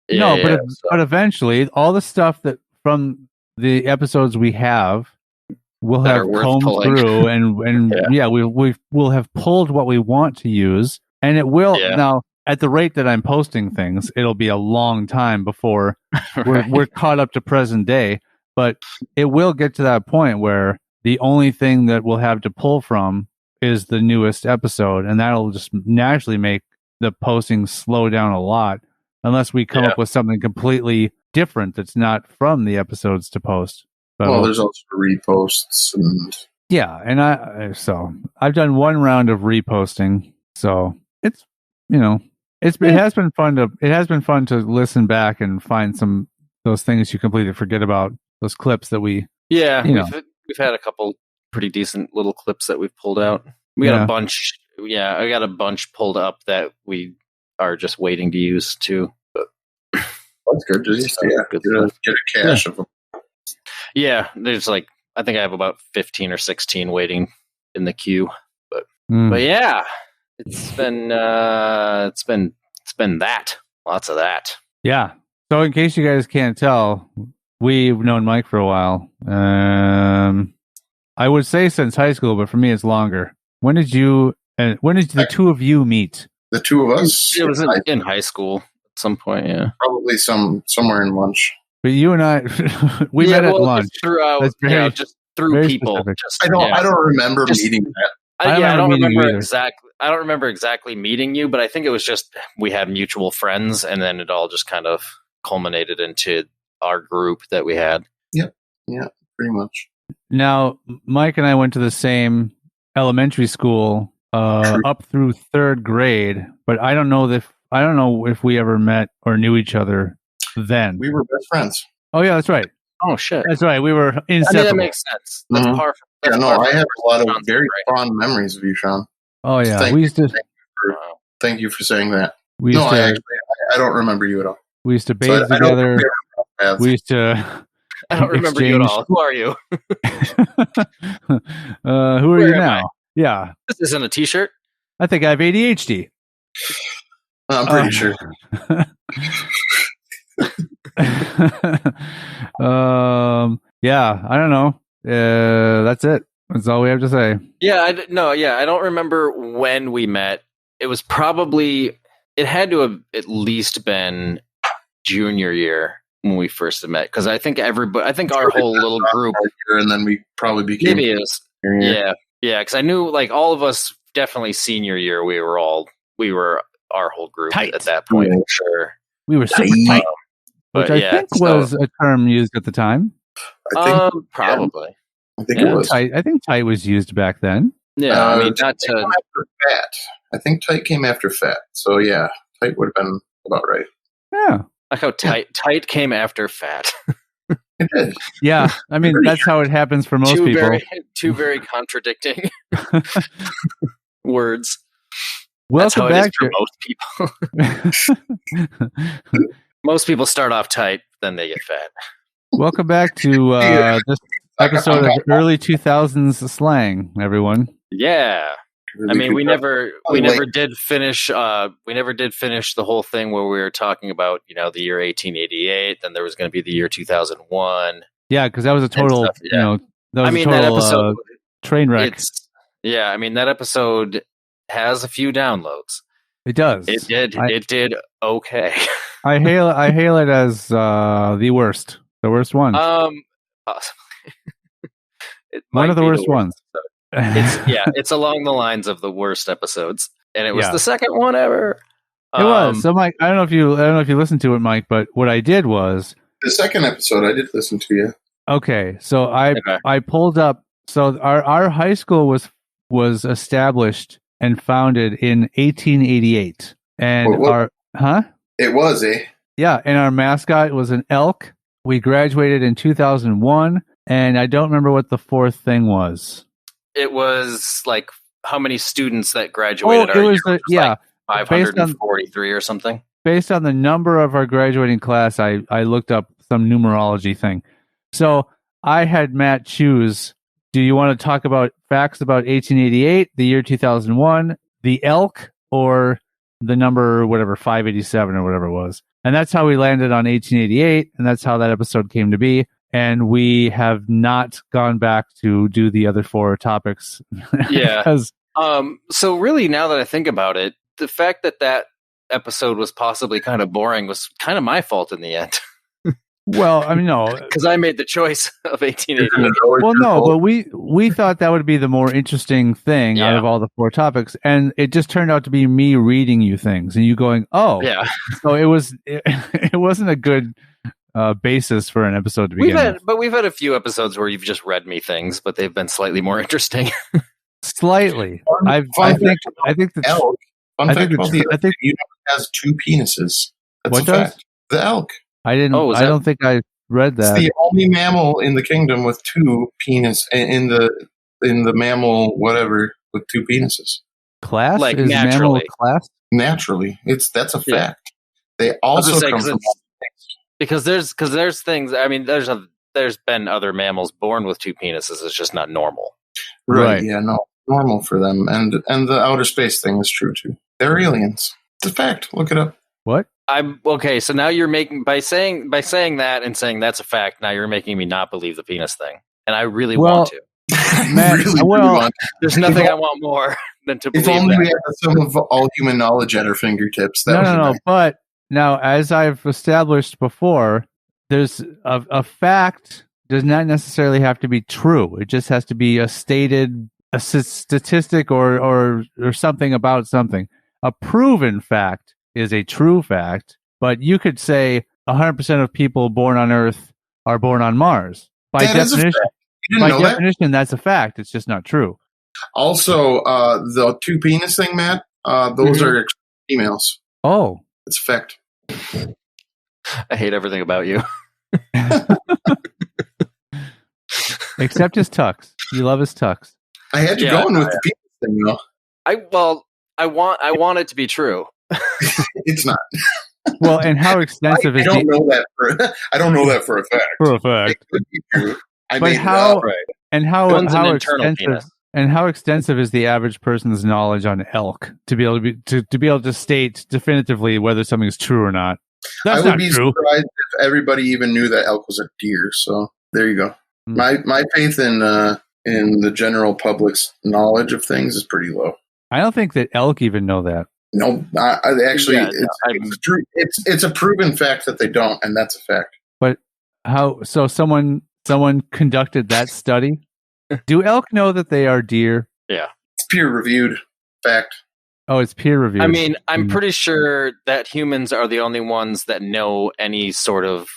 But eventually, all the stuff that from the episodes we have, we'll have combed through, and we'll have pulled what we want to use, and it will now. At the rate that I'm posting things, it'll be a long time before we're caught up to present day. But it will get to that point where the only thing that we'll have to pull from is the newest episode, and that'll just naturally make the posting slow down a lot, unless we come up with something completely different that's not from the episodes to post. But there's also reposts and I've done one round of reposting, so it's it has been fun to listen back and find those things you completely forget about, those clips that we've had a couple pretty decent little clips that we've pulled out. We got a bunch. Yeah, I got a bunch pulled up that we are just waiting to use too. But that's good. Get a cache of them. Yeah, there's I think I have about 15 or 16 waiting in the queue. But yeah, it's been that. Lots of that. Yeah. So in case you guys can't tell, we've known Mike for a while. I would say since high school, but for me it's longer. When did the two of you meet? The two of us? It was in high school at some point, yeah. Probably somewhere in lunch. But you and I, we met at lunch. Just through people. I don't remember meeting that. I don't remember exactly. I don't remember exactly meeting you, but I think it was just we had mutual friends, and then it all just kind of culminated into our group that we had. Yep. Yeah, pretty much. Now, Mike and I went to the same elementary school up through third grade, but I don't know if we ever met or knew each other then. We were best friends. Oh yeah, that's right. Oh shit, that's right. We were inseparable. That makes sense. That's perfect. I have a lot of very fond memories of you, Sean. Oh yeah, we used to. Thank you for saying that. I don't remember you at all. We used to bathe together. We used to. I don't remember you at all. Who are you? Who are you now? Yeah. This isn't a t-shirt. I think I have ADHD. I'm pretty sure. Yeah, I don't know. That's it. That's all we have to say. Yeah, I don't remember when we met. It was probably, it had to have at least been junior year when we first met, because I think our whole little group, and then we probably became maybe is because I knew all of us definitely senior year we were our whole group tight at that point. Yeah. Sure, we were super tight, which I think was a term used at the time. I think, probably. I think it was. Tight. I think tight was used back then. Yeah, I mean, not to after fat. I think tight came after fat. So yeah, tight would have been about right. Yeah. Like how tight came after fat. It did. Yeah, I mean that's how it happens for most people. Two very contradicting words. Welcome back for most people. Most people start off tight, then they get fat. Welcome back to this episode of early 2000s slang, everyone. Yeah. I mean, we never did finish the whole thing where we were talking about, the year 1888, then there was going to be the year 2001. Yeah, because that was a total, that episode train wreck. That episode has a few downloads. It does. It did okay. I hail it as the worst one. Possibly. One of the worst ones. It's along the lines of the worst episodes, and it was the second one ever. It was. So, Mike, I don't know if you listened to it, Mike, but what I did was the second episode. I did listen to you. Okay, so I pulled up. So our high school was established and founded in 1888, and It was yeah, and our mascot was an elk. We graduated in 2001. and I don't remember what the fourth thing was. It was like how many students that graduated. Oh, it was like 543 or something. Based on the number of our graduating class, I looked up some numerology thing. So I had Matt choose. Do you want to talk about facts about 1888, the year 2001, the elk, or the number, whatever, 587 or whatever it was? And that's how we landed on 1888, and that's how that episode came to be. And we have not gone back to do the other four topics. Yeah. So really, now that I think about it, the fact that episode was possibly kind of boring was kind of my fault in the end. Well, I mean, no, because I made the choice of 1888. Well, no, but we thought that would be the more interesting thing out of all the four topics, and it just turned out to be me reading you things and you going, "Oh, yeah." So it wasn't a good basis for an episode to begin with. But we've had a few episodes where you've just read me things, but they've been slightly more interesting. Slightly, I think the elk. Fun fact about the elk, it has two penises. That's what does? Fact. The elk. I didn't. I don't think I read that. It's the only mammal in the kingdom with two penis in the mammal whatever with two penises. Class like is naturally. Class naturally. That's a fact. They also come from because there's things. I mean, there's been other mammals born with two penises. It's just not normal. Right. Yeah. No. Normal for them, and the outer space thing is true too. They're aliens. It's a fact. Look it up. What? I'm okay. So now you're making by saying that and saying that's a fact. Now you're making me not believe the penis thing, and I really want to. Matt, there's nothing I want more than to believe. If only that. we had some of all human knowledge at our fingertips. No. Nice. But now, as I've established before, there's a fact does not necessarily have to be true. It just has to be a statistic or something about something. A proven fact is a true fact, but you could say 100% of people born on Earth are born on Mars. By definition, that's a fact. It's just not true. Also, the two penis thing, Matt, those are females. Oh. It's a fact. I hate everything about you. Except his tux. You love his tux. I had you going with the penis thing, though. I want it to be true. It's not. Well, and how extensive is I don't know that for a fact. For a fact. It could be true. But how extensive is the average person's knowledge on elk to be able to state definitively whether something is true or not? That's I would be surprised if everybody even knew that elk was a deer. So there you go. My faith in the general public's knowledge of things is pretty low. I don't think that elk even know that. No, it's a proven fact that they don't, and that's a fact. But how? So someone conducted that study. Do elk know that they are deer? Yeah, it's peer reviewed fact. Oh, it's peer reviewed. I mean, I'm pretty sure that humans are the only ones that know any sort of,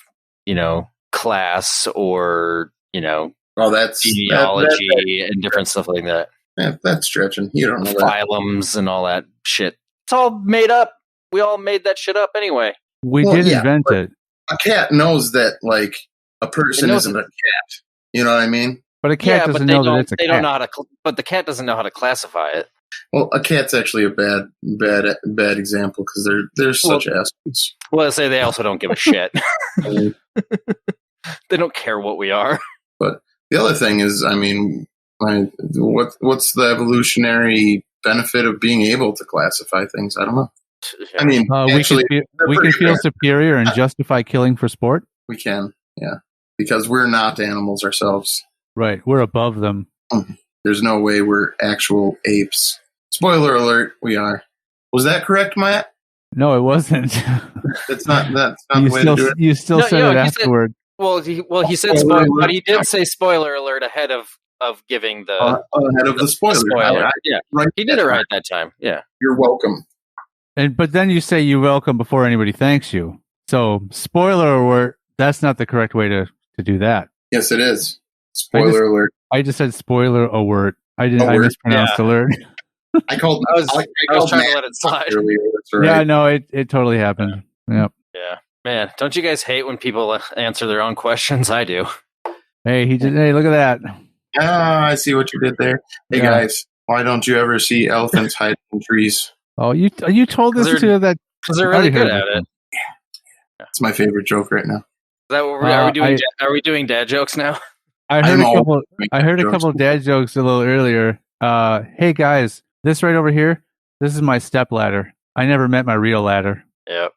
class or, that's genealogy and different stuff like that. Yeah, that's stretching. You don't know phylums and all that shit. It's all made up. We all made that shit up anyway. We did invent it. A cat knows that, like, a person isn't a cat. You know what I mean? But a cat doesn't know that it's a cat. Don't know how to. But the cat doesn't know how to classify it. Well, a cat's actually a bad example because they're such assholes. Well, I say they also don't give a shit. They don't care what we are. But the other thing is, I mean, what's the evolutionary benefit of being able to classify things? I don't know. I mean, we can feel superior and justify killing for sport. We can, yeah, because we're not animals ourselves. Right, we're above them. There's no way we're actual apes. Spoiler alert: we are. Was that correct, Matt? No, it wasn't. That's not the way to do it. You still said it afterward. He said spoiler, but he did say spoiler alert ahead of giving the ahead of the spoiler. Yeah, right. He did it right that time. Yeah, you're welcome. But then you say you're welcome before anybody thanks you. So spoiler alert. That's not the correct way to do that. Yes, it is. Spoiler alert. I just said spoiler alert. I mispronounced alert. I was trying to let it slide. Earlier, right. Yeah, no, it totally happened. Yep. Yeah. Man, don't you guys hate when people answer their own questions? I do. Hey, he did. Hey, look at that. Ah, I see what you did there. Hey guys, why don't you ever see elephants hide in trees? Oh, you told this to that because they're really good at it. It's my favorite joke right now. Is that what are we doing? Are we doing dad jokes now? I heard a couple of dad jokes a little earlier. Hey guys, this right over here, this is my step ladder. I never met my real ladder. Yep.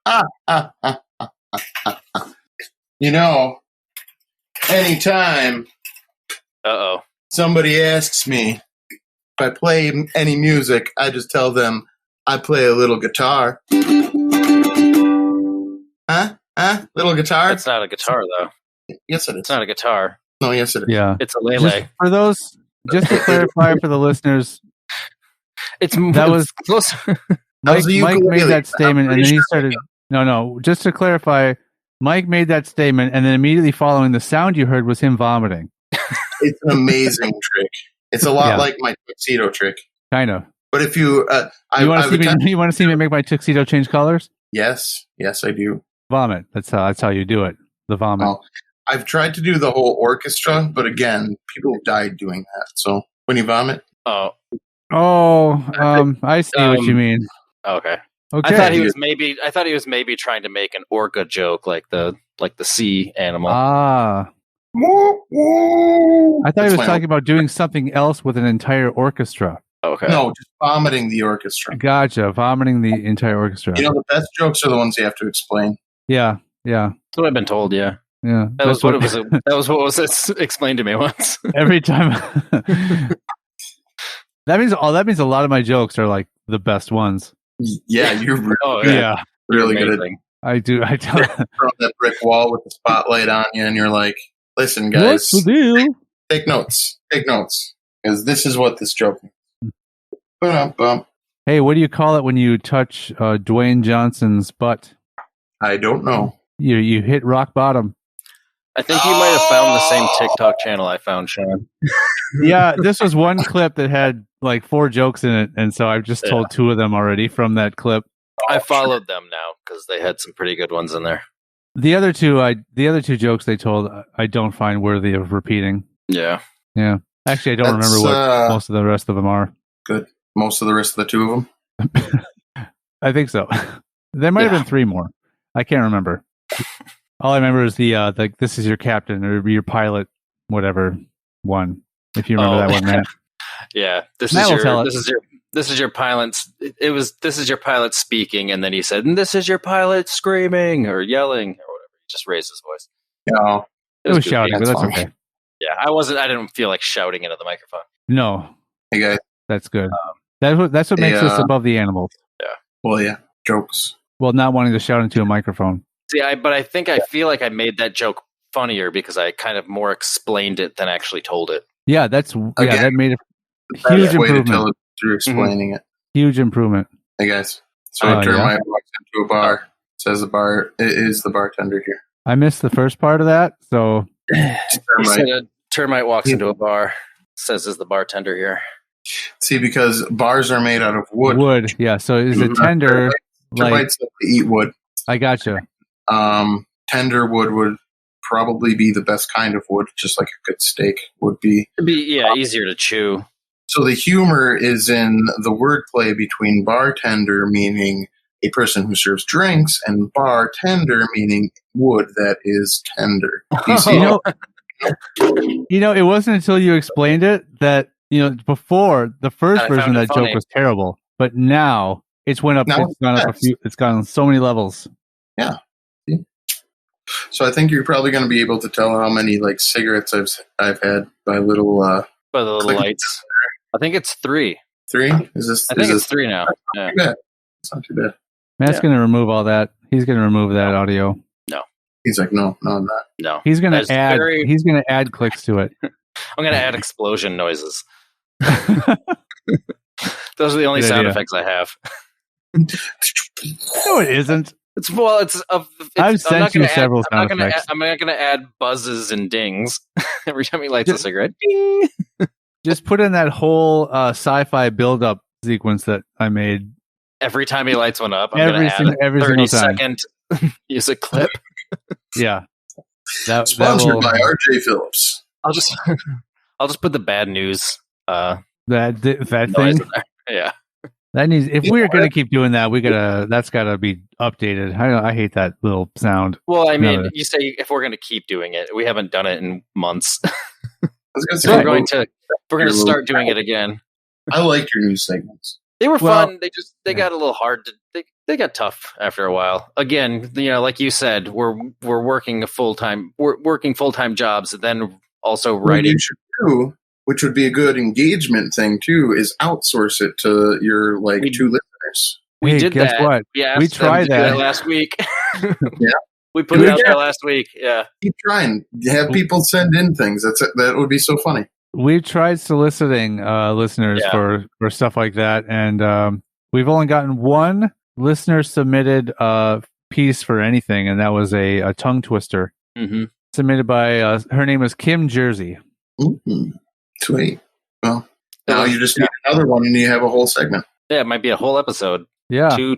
You know, anytime somebody asks me if I play any music, I just tell them I play a little guitar. Huh? Little guitar? It's not a guitar, though. Yes, it is. It's not a guitar. No, yes, it is. Yeah. It's a Lele. Just to clarify for the listeners, that was close. Mike made that statement, and then he started. No. Just to clarify, Mike made that statement, and then immediately following, the sound you heard was him vomiting. It's an amazing trick. It's a lot like my tuxedo trick. Kind of. But if you, you want to see me make my tuxedo change colors? Yes, I do. Vomit. That's how you do it. The vomit. Oh, I've tried to do the whole orchestra, but again, people have died doing that. So when you vomit, I see what you mean. Okay. I thought he was maybe trying to make an orca joke, like the sea animal. I thought he was talking about doing something else with an entire orchestra. Okay. No, just vomiting the orchestra. Gotcha. Vomiting the entire orchestra. You know, the best jokes are the ones you have to explain. Yeah. That's what I've been told. Yeah. That was what was explained to me once. Every time. That means a lot of my jokes are like the best ones. Yeah, you're Really really good. I do. I tell from that brick wall with the spotlight on you, and you're like, "Listen, guys, what's the deal? Take notes, because this is what this joke means." Hey, what do you call it when you touch Dwayne Johnson's butt? I don't know. You hit rock bottom. I think you might have found the same TikTok channel I found, Sean. Yeah, this was one clip that had like 4 jokes in it, and so I've just told 2 of them already from that clip. I followed them now because they had some pretty good ones in there. The other two jokes they told, I don't find worthy of repeating. Yeah. Actually, I don't remember what most of the rest of them are. Good. Most of the rest of the 2 of them? I think so. There might have been 3 more. I can't remember. All I remember is the this is your captain or your pilot, whatever one. If you remember that one, Matt. Yeah. This is your pilot. This is your pilot speaking, and then he said, "And this is your pilot screaming or yelling or whatever." He just raised his voice. Yeah. It was shouting, but that's okay. Yeah, I didn't feel like shouting into the microphone. No. Hey guys. That's good. That's what makes us above the animals. Yeah. Well, yeah. Jokes. Well, not wanting to shout into a microphone. See, I feel like I made that joke funnier because I kind of more explained it than actually told it. Yeah, that made a huge improvement. To tell it through explaining it. Huge improvement. Hey guys, so Termite walks into a bar. Says the bar is the bartender here. I missed the first part of that, so he said a termite walks into a bar. Says is the bartender here. See, because bars are made out of wood. Wood, yeah. So is it tender? Termites like to eat wood. I gotcha. Tender wood would probably be the best kind of wood, just like a good steak would be. It'd be easier to chew. So the humor is in the wordplay between bartender, meaning a person who serves drinks, and bartender, meaning wood that is tender. It wasn't until you explained it that before the first version of that joke was terrible, but now it's went up. It's gone up it's gone on so many levels. Yeah. So I think you're probably going to be able to tell how many like cigarettes I've had by little by the little lights. I think it's 3. 3? Is this? I think it's 3 now. Yeah. It's not too bad. Matt's going to remove all that. He's going to remove that audio. No. He's like, no, I'm not. No. He's going to add. He's going to add clicks to it. I'm going to add explosion noises. Those are the only sound effects I have. No, it isn't. I've sent you several sound effects. I'm not going to add buzzes and dings every time he lights a cigarette. Ding! Just put in that whole sci-fi build-up sequence that I made. Every time he lights one up, I'm going to add a 30-second music clip. Yeah. Sponsored by R.J. Phillips. I'll just put the bad news. That noise thing. in there. Yeah. That needs. If we're gonna keep doing that, that's gotta be updated. I hate that little sound. Well, I mean, you say if we're gonna keep doing it, we haven't done it in months. I was gonna say, We're going to start doing it again. I liked your new segments. They were fun. They got a little hard. They got tough after a while. Again, like you said, we're working working full-time jobs, and then also writing. What you should do, which would be a good engagement thing too, is outsource it to your two listeners. We did guess that. What? We tried that last week. Yeah, we put it out there last week. Yeah, keep trying. Have people send in things. That would be so funny. We've tried soliciting listeners for stuff like that, and we've only gotten one listener submitted piece for anything, and that was a tongue twister submitted by her name is Kim Jersey. Mm-hmm. Sweet. Well, now you just need another one, and you have a whole segment. Yeah, it might be a whole episode. Yeah, a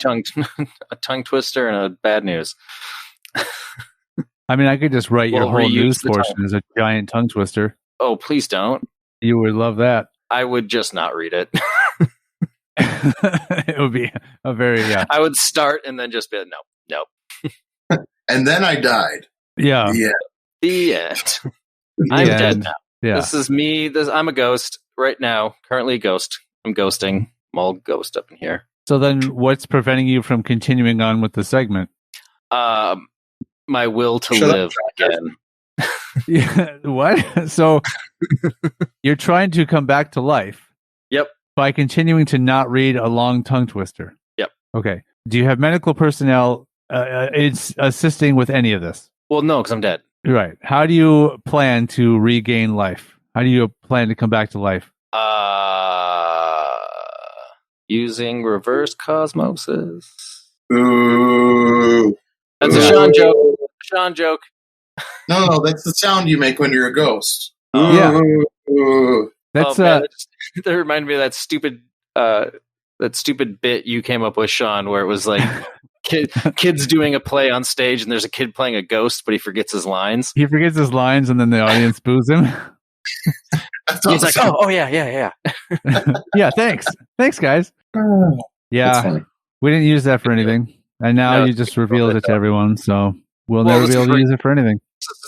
tongue twister and a bad news. I mean, I could just write your whole news portion as a giant tongue twister. Oh, please don't. You would love that. I would just not read it. It would be a very, I would start and then just be no. And then I died. Yeah. The end. I'm dead now. Yeah. This is me. I'm a ghost right now. Currently a ghost. I'm ghosting. I'm all ghost up in here. So then what's preventing you from continuing on with the segment? My will to live again. Yeah. What? So you're trying to come back to life. Yep. By continuing to not read a long tongue twister. Yep. Okay. Do you have medical personnel assisting with any of this? Well, no, because I'm dead. Right. How do you plan to regain life? How do you plan to come back to life? Using reverse osmosis. Ooh. That's a Sean joke. Sean joke. No, that's the sound you make when you're a ghost. Yeah. Ooh. That's that reminded me of that stupid bit you came up with, Sean, where it was like kids doing a play on stage, and there's a kid playing a ghost, but he forgets his lines. He forgets his lines, and then the audience boos him. He's like, "Oh yeah." Yeah, thanks, guys. Yeah, we didn't use that for anything, and now you just revealed it to everyone, so we'll never be able to use it for anything.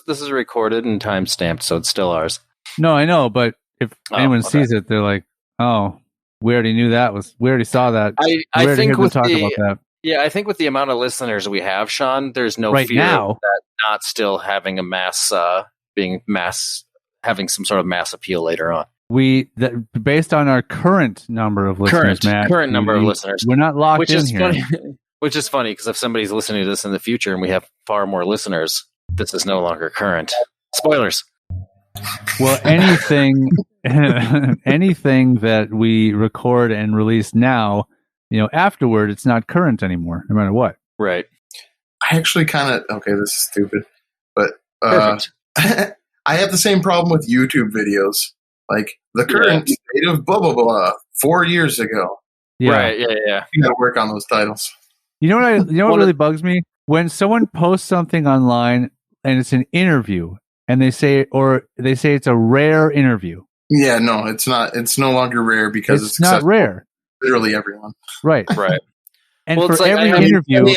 This is recorded and time stamped, so it's still ours. No, I know, but if anyone sees it, they're like, "Oh, we already knew that we already saw that." I think with talk about that. Yeah, I think with the amount of listeners we have, Sean, there's no right fear now. of that not still having having some sort of mass appeal later on. Based on our current number of listeners, current number of listeners, we're not locked in here. Funny, which is funny because if somebody's listening to this in the future and we have far more listeners, this is no longer current. Spoilers. Well, anything that we record and release now, afterward, it's not current anymore, no matter what. Right. I actually this is stupid, but Perfect. I have the same problem with YouTube videos. Like the current state of blah blah blah 4 years ago. Yeah. Right. Yeah. You got to work on those titles. You know what really bugs me? When someone posts something online and it's an interview, and they say it's a rare interview. Yeah, no, it's not. It's no longer rare because it's not rare. Literally everyone. Right. And for like, every interview,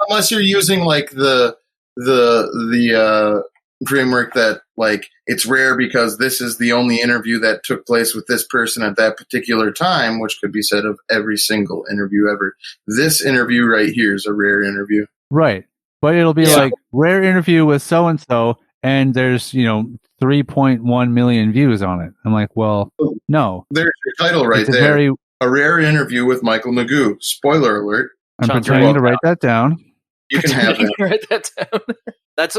unless you're using like the framework that like it's rare because this is the only interview that took place with this person at that particular time, which could be said of every single interview ever. This interview right here is a rare interview. Right. But it'll be like rare interview with so and so, and there's 3.1 million views on it. I'm like, well, no. There's your title right there. A rare interview with Michael Magoo. Spoiler alert. I'm pretending to write that down. You can have it. Write that down. That's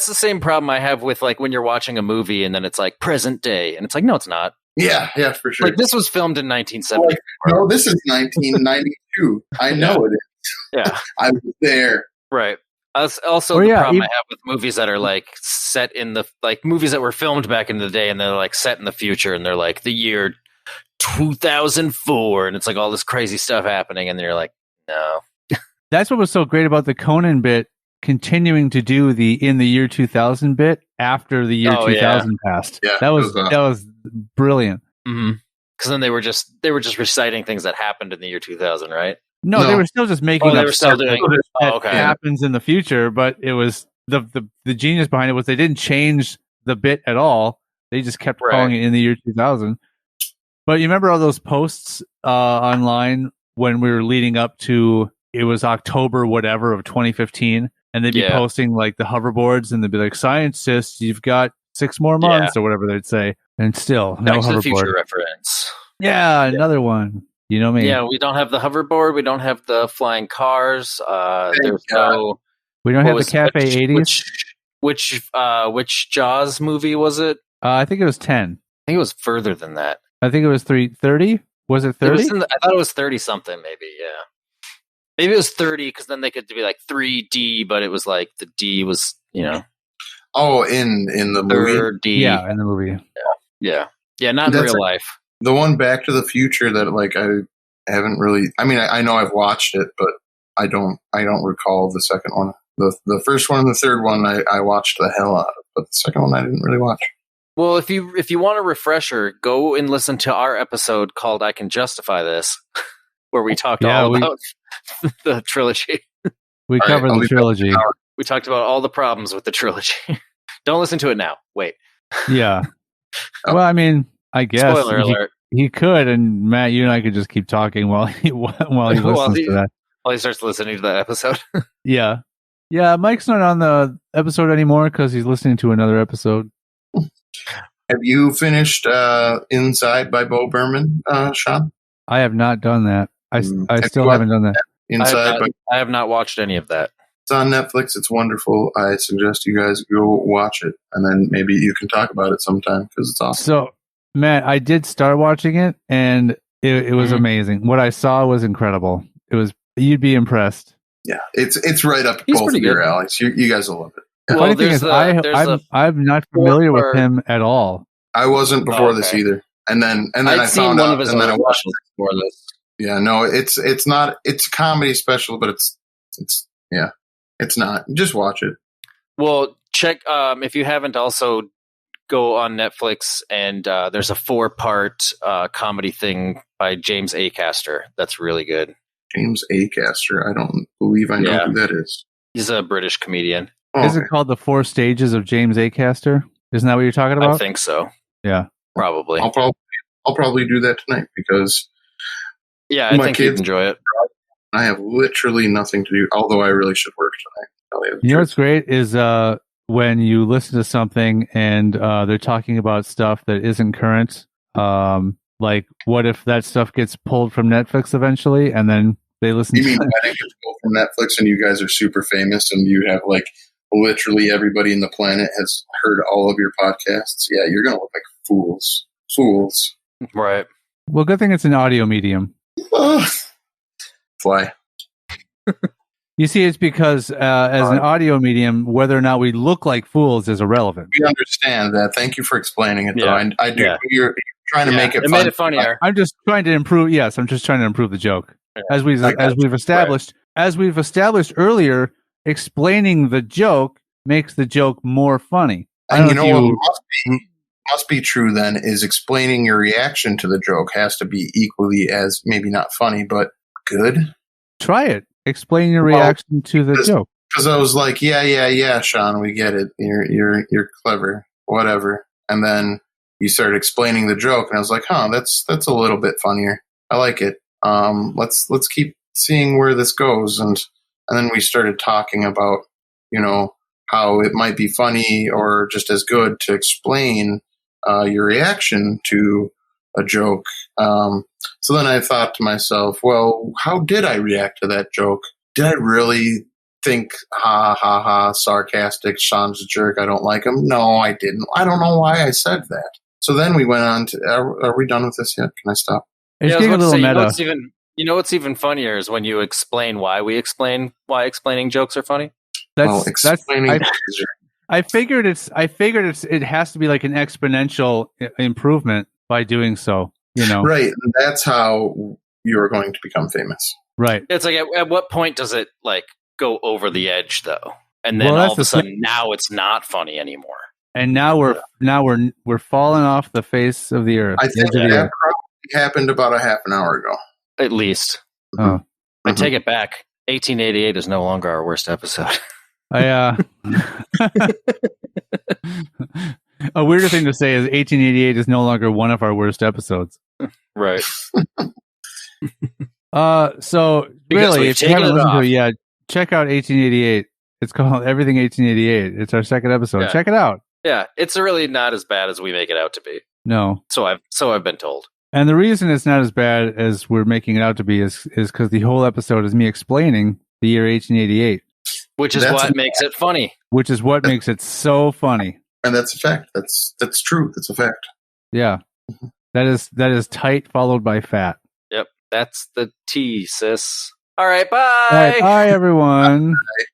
the same problem I have with like when you're watching a movie and then it's like present day, and it's like, no, it's not. Yeah, for sure. Like this was filmed in 1970. No, this is 1992. I know it is. Yeah, I was there. Right. Also, the problem I have with movies that are like set in the movies that were filmed back in the day, and they're like set in the future, and they're like the year 2004, and it's like all this crazy stuff happening, and you're like, no. That's what was so great about the Conan bit continuing to do the in the year 2000 bit after the year 2000 passed. Yeah, that was brilliant. Because then they were just reciting things that happened in the year 2000, right? No, they were still just making up stuff that okay. happens in the future, but it was the genius behind it was they didn't change the bit at all. They just kept calling it in the year 2000. But you remember all those posts online when we were leading up to, it was October whatever of 2015, and they'd be posting like the hoverboards, and they'd be like, "Scientists, you've got 6 more months," or whatever they'd say, and still no Back to hoverboard. the Future reference. Yeah, another one. You know me. Yeah, we don't have the hoverboard. We don't have the flying cars. There's no. We don't have the Cafe 80s. Which Jaws movie was it? I think it was 10. I think it was further than that. I think it was 30. Was it 30? I thought it was 30 something. Maybe, yeah. Maybe it was 30 because then they could be like 3D, but it was like the D was, Oh, in the movie. D. Yeah, in the movie. Yeah. Not in real life. The one Back to the Future that like I haven't really. I mean, I know I've watched it, but I don't recall the second one. The first one and the third one I watched the hell out of, but the second one I didn't really watch. Well, if you want a refresher, go and listen to our episode called "I Can Justify This," where we talked all about the trilogy. We covered the trilogy. We talked about all the problems with the trilogy. Don't listen to it now. Wait. Yeah. Well, I mean, I guess spoiler alert. He could, and Matt, you and I could just keep talking while he listens to that. While he starts listening to that episode. Yeah. Mike's not on the episode anymore because he's listening to another episode. Have you finished Inside by Bo Burnham, Sean? I have not done that. I still haven't done that. Inside, I have not watched any of that. It's on Netflix. It's wonderful. I suggest you guys go watch it, and then maybe you can talk about it sometime because it's awesome. So, Matt, I did start watching it, and it was amazing. What I saw was incredible. You'd be impressed. Yeah, it's right up both of your alleys. You guys will love it. The funny thing is, I'm not familiar with him at all. I wasn't before this either, and then I found out, and then I watched it before this. Yeah, no, it's not. It's a comedy special, but it's not. Just watch it. Well, check if you haven't. Also, go on Netflix, and there's a 4-part comedy thing by James Acaster. That's really good. James Acaster. I don't believe I know who that is. He's a British comedian. Oh, is it called The 4 Stages of James Acaster? Isn't that what you're talking about? I think so. Yeah, probably. I'll probably do that tonight because I think you'd enjoy it. I have literally nothing to do. Although I really should work tonight. You know what's great is when you listen to something and they're talking about stuff that isn't current. Like, what if that stuff gets pulled from Netflix eventually, and then they listen? You mean when it gets pulled from Netflix, and you guys are super famous, and you have like literally everybody in the planet has heard all of your podcasts? Yeah, you're gonna look like fools. Right. Well, good thing it's an audio medium. Fly. You see, it's because as an audio medium, whether or not we look like fools is irrelevant. We understand that. Thank you for explaining it, though. I do. Yeah. You're trying to make it fun. Made it funnier. I'm just trying to improve. Yes, I'm just trying to improve the joke. As we've established, earlier, explaining the joke makes the joke more funny. And you know what must be true then is explaining your reaction to the joke has to be equally as maybe not funny but good. Try it. Explain your reaction to the joke. Because I was like, yeah, Sean, we get it. You're clever, whatever. And then you started explaining the joke, and I was like, that's a little bit funnier. I like it. Let's keep seeing where this goes. And then we started talking about, how it might be funny or just as good to explain your reaction to a joke. So then I thought to myself, well, how did I react to that joke? Did I really think, sarcastic, Sean's a jerk, I don't like him? No, I didn't. I don't know why I said that. So then we went on to, are we done with this yet? Can I stop? It's getting a little meta. What's even funnier is when you explain why explaining jokes are funny. I figured it has to be like an exponential improvement by doing so. Right. And that's how you're going to become famous. Right. It's like at what point does it like go over the edge though? And then all of a sudden, now it's not funny anymore. And now we're falling off the face of the earth. I think that probably happened about a half an hour ago. At least. Oh. I take it back. 1888 is no longer our worst episode. A weirder thing to say is 1888 is no longer one of our worst episodes. Right. So really, if you haven't listened to it, check out 1888. It's called Everything 1888. It's our second episode. Yeah. Check it out. Yeah, it's really not as bad as we make it out to be. No. So I've been told. And the reason it's not as bad as we're making it out to be is because the whole episode is me explaining the year 1888. Which is what makes it funny. Which is what makes it so funny. And that's a fact. That's true. That's a fact. Yeah. That is tight followed by fat. Yep. That's the T, sis. All right, bye. All right, bye, everyone. Bye.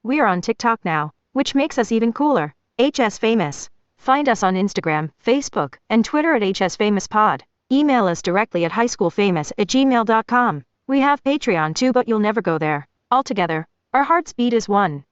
We are on TikTok now, which makes us even cooler. HS Famous. Find us on Instagram, Facebook, and Twitter at HSFamousPod. Email us directly at highschoolfamous@gmail.com. We have Patreon too, but you'll never go there. Altogether, our hearts beat as one.